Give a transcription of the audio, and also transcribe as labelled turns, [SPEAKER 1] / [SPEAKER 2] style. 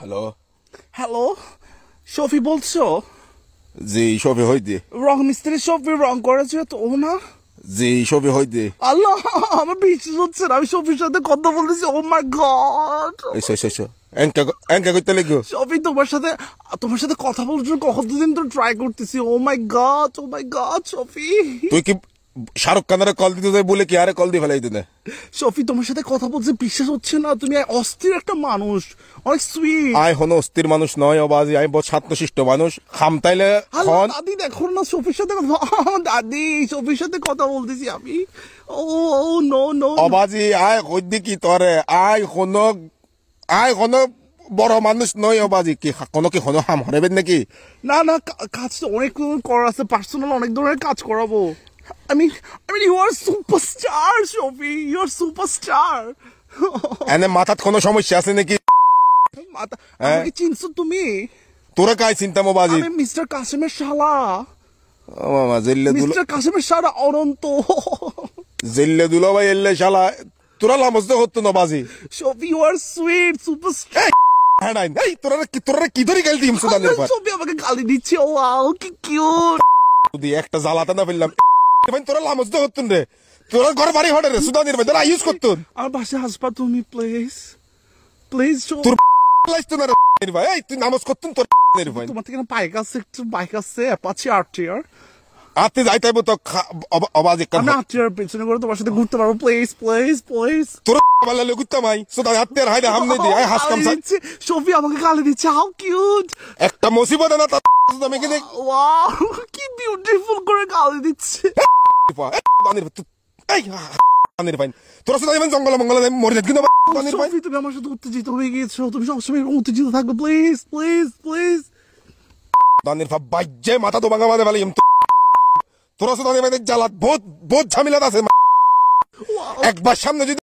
[SPEAKER 1] Hello.
[SPEAKER 2] Hello, Shafi বলছো?
[SPEAKER 1] জি শফি হইতে।
[SPEAKER 2] রং মিস্ত্রি শফি রং করেছে তো ও না?
[SPEAKER 1] জি শফি হইতে।
[SPEAKER 2] আল্লাহ, আমার বিশ্বাস হচ্ছে না, আমি শফির সাথে কথা বলতেছি। ও মাই গড,
[SPEAKER 1] এসো এসো এসো। এঙ্কা করতে লেগো।
[SPEAKER 2] শফি তোমার সাথে কথা বলার জন্য কতদিন তো ট্রাই করতেছি। ও মাই গড শফি।
[SPEAKER 1] তুই কি শাহরুখ খানের কল দিতে যাই বলে কি আরে কল দিয়ে ফেলাই দিনে?
[SPEAKER 2] শফি তোমার সাথে কথা বলতে বিশ্বাস হচ্ছে না, তুমি অস্থির একটা মানুষ, অনেক সুইট।
[SPEAKER 1] আই হনো অস্থির মানুষ নয় অবাজি, আমি বহুত শান্তশিষ্ট মানুষ। খামতাইলে খন
[SPEAKER 2] দাদি দেখো না শফির সাথে দাদি শফির সাথে কথা বলতেছি আমি। ও নো নো
[SPEAKER 1] অবাজি আয় কইদি কি তরে আই হনো বড় মানুষ নয় অবাজি, কি কোনো কি হনো হাম হরেবেন নাকি?
[SPEAKER 2] না না, কাজ তো অনেক করার আছে, পার্সোনাল অনেক ধরনের কাজ করাবো। I mean, you are superstar, Shofi. You are superstar.
[SPEAKER 1] এনে মাথাত কোনো সমস্যা আছে নাকি?
[SPEAKER 2] আমাকে চিনছো তুমি?
[SPEAKER 1] তোরা কাই চিন্তা অবাজি?
[SPEAKER 2] আমি মিস্টার কাসিমের শালা।
[SPEAKER 1] ও মামা জেল্লে দুলো।
[SPEAKER 2] মিস্টার কাসিমের শালা অনন্ত।
[SPEAKER 1] জেল্লে দুলো ভাই এল্লে শালা তোরা লামজতে হতো না বাজি।
[SPEAKER 2] Shofi, you are sweet, superstar.
[SPEAKER 1] হ্যাঁ নাই এই তোরা কি ধরে গেল দিম সুদানের পর?
[SPEAKER 2] Shofi আমাকে গালি দিচ্ছে। ওয়াও কি কিউট।
[SPEAKER 1] যদি একটা জ্বালাতে না ফেললাম ভাই তোরা লামজতে হতো রে। তোরা ঘর বাড়ি হটে রে সুদানের ভাই তোরা ইউজ করতুন।
[SPEAKER 2] আমার বাসায় আসবা তুমি প্লিজ প্লিজ।
[SPEAKER 1] তোর লাইছ না রে ভাই, এই তুই নামাজ করতুন তোর ভাই।
[SPEAKER 2] তোমার থেকে বাইক আছে, একটু বাইক আছে অ্যাপাচি আরটিআর।
[SPEAKER 1] আতে যাইতে তো আওয়াজ এক
[SPEAKER 2] আমি আরটিআর পেছনে করে তোমার সাথে ঘুরতে পারবো প্লিজ প্লিজ প্লিজ।
[SPEAKER 1] তোর বালা লগুত্তা মাই সুদা হাতে আর হাইদা হামনে দি আই হাসকাম সা।
[SPEAKER 2] শফি আমাকে গালি দিচ্ছে, হাউ কিউট।
[SPEAKER 1] একটা মুসিবত না তা আমি কি
[SPEAKER 2] ওয়াও কি বিউটিফুল করে গালি দিচ্ছে।
[SPEAKER 1] বানির এই বানির ভাই তোরা সুদা ইমান জঙ্গল মঙ্গল মরে যাত কিন্তু বানির ভাই।
[SPEAKER 2] শফি তুমি আমার সাথে উত্তেজিত হয়ে গিয়েছো, তুমি সবসময় উত্তেজিত থাকবে প্লিজ প্লিজ প্লিজ।
[SPEAKER 1] বানির ভাই বাজ্জে মাথা তো ভাঙা বাদে ভালো তোরা সুদা ইমান জালাত বহুত ঝামেলা আছে। একবার সামনে যদি